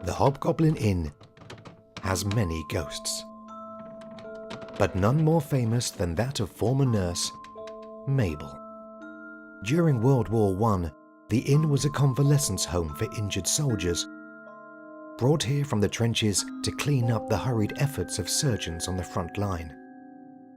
The Hobgoblin Inn has many ghosts, but none more famous than that of former nurse Mabel. During World War I, the inn was a convalescence home for injured soldiers, brought here from the trenches to clean up the hurried efforts of surgeons on the front line.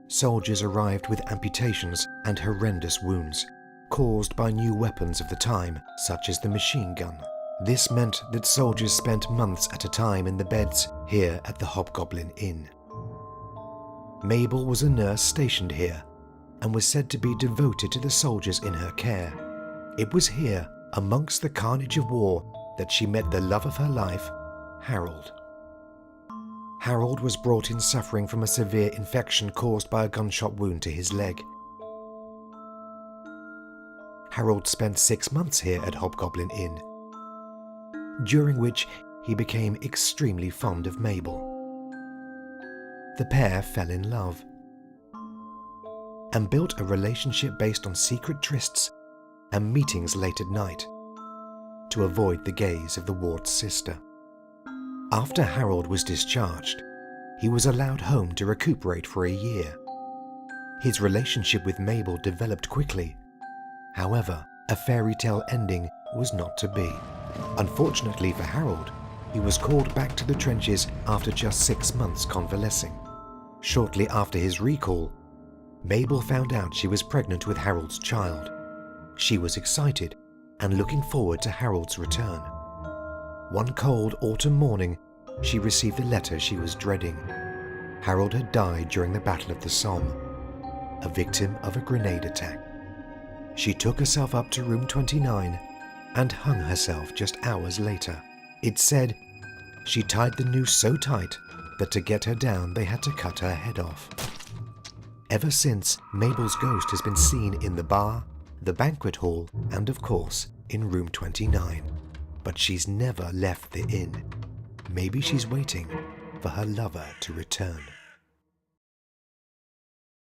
Soldiers arrived with amputations and horrendous wounds, caused by new weapons of the time, such as the machine gun. This meant that soldiers spent months at a time in the beds here at the Hobgoblin Inn. Mabel was a nurse stationed here and was said to be devoted to the soldiers in her care. It was here, amongst the carnage of war, that she met the love of her life, Harold. Harold was brought in suffering from a severe infection caused by a gunshot wound to his leg. Harold spent 6 months here at Hobgoblin Inn, during which he became extremely fond of Mabel. The pair fell in love and built a relationship based on secret trysts and meetings late at night to avoid the gaze of the ward's sister. After Harold was discharged, he was allowed home to recuperate for a year. His relationship with Mabel developed quickly. However, a fairy tale ending was not to be. Unfortunately for Harold, he was called back to the trenches after just 6 months convalescing. Shortly after his recall, Mabel found out she was pregnant with Harold's child. She was excited and looking forward to Harold's return. One cold autumn morning, she received the letter she was dreading. Harold had died during the Battle of the Somme, a victim of a grenade attack. She took herself up to room 29 and hung herself just hours later. It said she tied the noose so tight that to get her down they had to cut her head off. Ever since, Mabel's ghost has been seen in the bar, the banquet hall, and of course, in room 29. But she's never left the inn. Maybe she's waiting for her lover to return.